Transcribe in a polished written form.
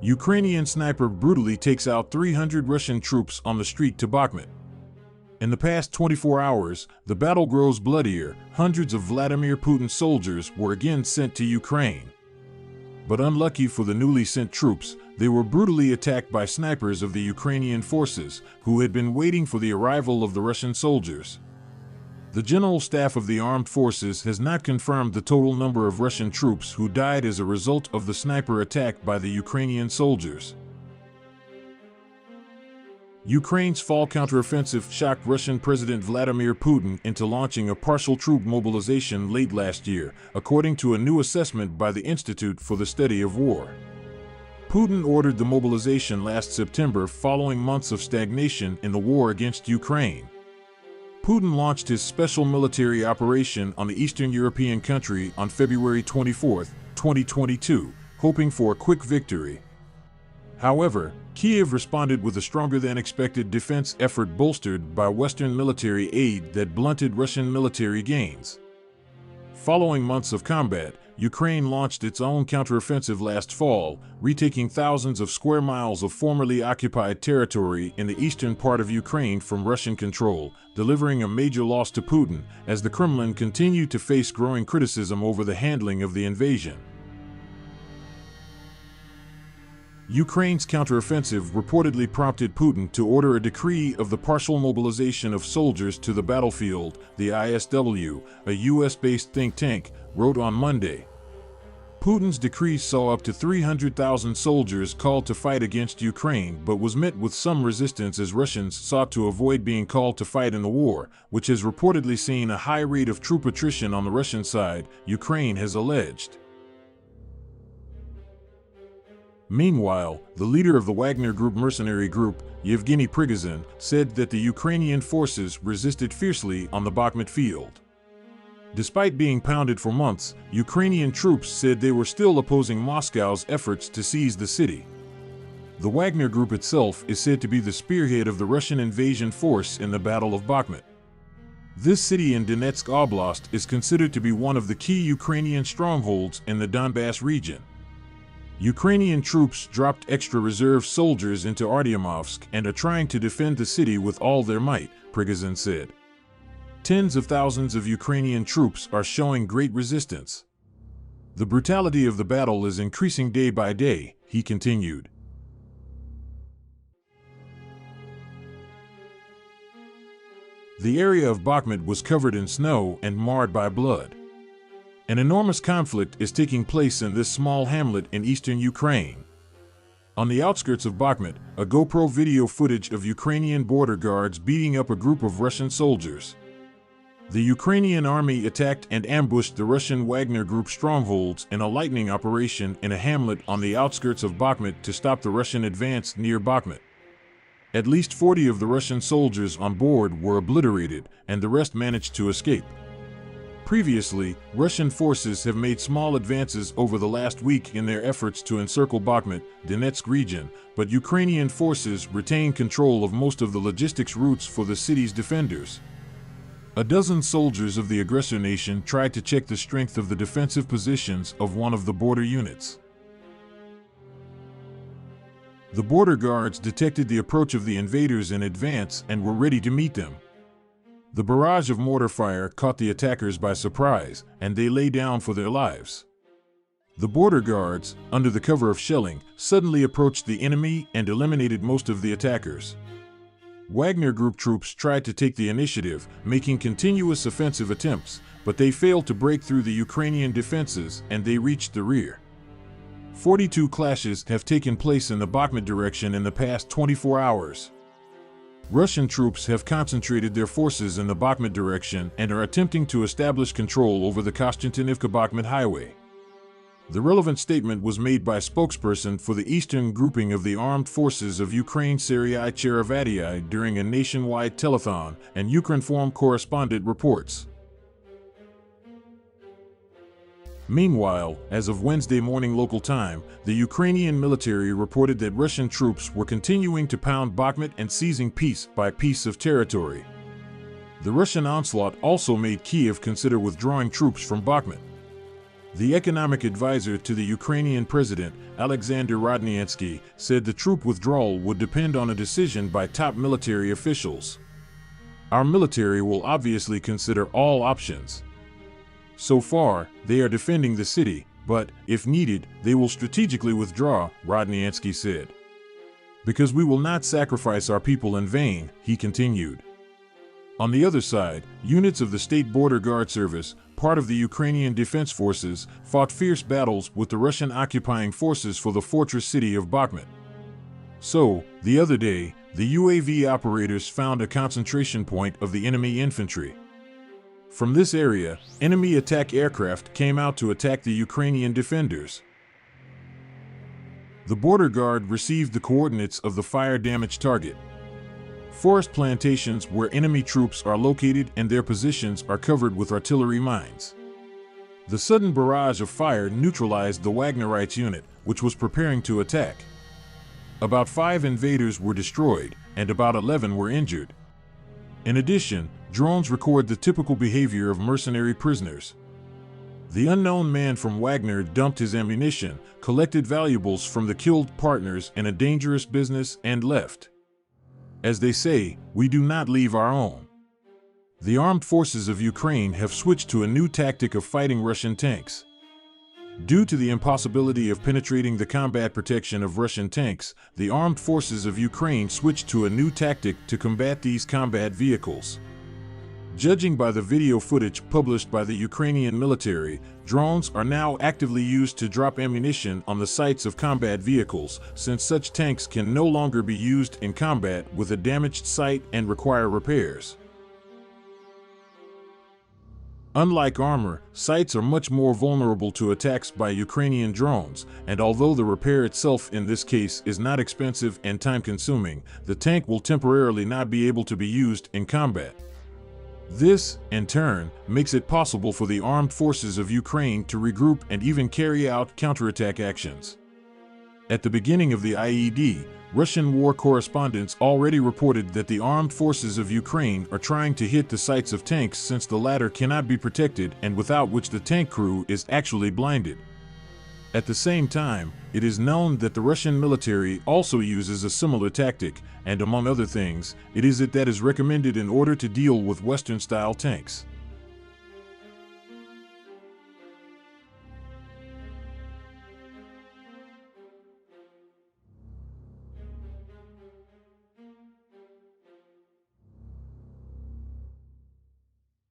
Ukrainian sniper brutally takes out 300 Russian troops on the street to Bakhmut. In the past 24 hours, the battle grows bloodier. Hundreds of Vladimir Putin soldiers were again sent to Ukraine. But unlucky for the newly sent troops, they were brutally attacked by snipers of the Ukrainian forces, who had been waiting for the arrival of the Russian soldiers. The General Staff of the Armed Forces has not confirmed the total number of Russian troops who died as a result of the sniper attack by the Ukrainian soldiers. Ukraine's fall counteroffensive shocked Russian President Vladimir Putin into launching a partial troop mobilization late last year, according to a new assessment by the Institute for the Study of War. Putin ordered the mobilization last September following months of stagnation in the war against Ukraine. Putin launched his special military operation on the Eastern European country on February 24, 2022, hoping for a quick victory. However, Kiev responded with a stronger-than-expected defense effort bolstered by Western military aid that blunted Russian military gains. Following months of combat, Ukraine launched its own counteroffensive last fall, retaking thousands of square miles of formerly occupied territory in the eastern part of Ukraine from Russian control, delivering a major loss to Putin as the Kremlin continued to face growing criticism over the handling of the invasion. Ukraine's counteroffensive reportedly prompted Putin to order a decree of the partial mobilization of soldiers to the battlefield, the ISW, a US-based think tank, wrote on Monday. Putin's decree saw up to 300,000 soldiers called to fight against Ukraine but was met with some resistance as Russians sought to avoid being called to fight in the war, which has reportedly seen a high rate of troop attrition on the Russian side, Ukraine has alleged. Meanwhile, the leader of the Wagner Group mercenary group, Yevgeny Prigozhin, said that the Ukrainian forces resisted fiercely on the Bakhmut field. Despite being pounded for months, Ukrainian troops said they were still opposing Moscow's efforts to seize the city. The Wagner Group itself is said to be the spearhead of the Russian invasion force in the Battle of Bakhmut. This city in Donetsk Oblast is considered to be one of the key Ukrainian strongholds in the Donbass region. Ukrainian troops dropped extra reserve soldiers into Artyomovsk and are trying to defend the city with all their might, Prigozhin said. Tens of thousands of Ukrainian troops are showing great resistance. The brutality of the battle is increasing day by day, he continued. The area of Bakhmut was covered in snow and marred by blood. An enormous conflict is taking place in this small hamlet in eastern Ukraine. On the outskirts of Bakhmut, a GoPro video footage of Ukrainian border guards beating up a group of Russian soldiers. The Ukrainian army attacked and ambushed the Russian Wagner Group strongholds in a lightning operation in a hamlet on the outskirts of Bakhmut to stop the Russian advance near Bakhmut. At least 40 of the Russian soldiers on board were obliterated, and the rest managed to escape. Previously, Russian forces have made small advances over the last week in their efforts to encircle Bakhmut, Donetsk region, but Ukrainian forces retain control of most of the logistics routes for the city's defenders. A dozen soldiers of the aggressor nation tried to check the strength of the defensive positions of one of the border units. The border guards detected the approach of the invaders in advance and were ready to meet them. The barrage of mortar fire caught the attackers by surprise, and they lay down for their lives. The border guards, under the cover of shelling, suddenly approached the enemy and eliminated most of the attackers. Wagner Group troops tried to take the initiative, making continuous offensive attempts, but they failed to break through the Ukrainian defenses and they reached the rear. 42 clashes have taken place in the Bakhmut direction in the past 24 hours. Russian troops have concentrated their forces in the Bakhmut direction and are attempting to establish control over the Kostantinivka-Bakhmut highway. The relevant statement was made by spokesperson for the Eastern Grouping of the Armed Forces of Ukraine Serii Cherevatii during a nationwide telethon, and Ukrinform correspondent reports. Meanwhile, as of Wednesday morning local time, the Ukrainian military reported that Russian troops were continuing to pound Bakhmut and seizing piece by piece of territory. The Russian onslaught also made Kiev consider withdrawing troops from Bakhmut. The economic advisor to the Ukrainian president, Alexander Rodnyansky, said the troop withdrawal would depend on a decision by top military officials. Our military will obviously consider all options. So far, they are defending the city, but, if needed, they will strategically withdraw, Rodnyansky said. Because we will not sacrifice our people in vain, he continued. On the other side, units of the State Border Guard Service, part of the Ukrainian Defense Forces, fought fierce battles with the Russian occupying forces for the fortress city of Bakhmut. So, the other day, the UAV operators found a concentration point of the enemy infantry. From this area, enemy attack aircraft came out to attack the Ukrainian defenders. The border guard received the coordinates of the fire-damaged target. Forest plantations where enemy troops are located and their positions are covered with artillery mines. The sudden barrage of fire neutralized the Wagnerites unit, which was preparing to attack. About 5 invaders were destroyed, and about 11 were injured. In addition, drones record the typical behavior of mercenary prisoners. The unknown man from Wagner dumped his ammunition, collected valuables from the killed partners in a dangerous business, and left. As they say, we do not leave our own. The armed forces of Ukraine have switched to a new tactic of fighting Russian tanks. Due to the impossibility of penetrating the combat protection of Russian tanks, the armed forces of Ukraine switched to a new tactic to combat these combat vehicles. Judging by the video footage published by the Ukrainian military, drones are now actively used to drop ammunition on the sights of combat vehicles, since such tanks can no longer be used in combat with a damaged sight and require repairs. Unlike armor, sights are much more vulnerable to attacks by Ukrainian drones, and although the repair itself in this case is not expensive and time-consuming, the tank will temporarily not be able to be used in combat. This, in turn, makes it possible for the armed forces of Ukraine to regroup and even carry out counterattack actions. At the beginning of the IED, Russian war correspondents already reported that the armed forces of Ukraine are trying to hit the sights of tanks since the latter cannot be protected and without which the tank crew is actually blinded. At the same time, it is known that the Russian military also uses a similar tactic, and among other things, it is that is recommended in order to deal with Western-style tanks.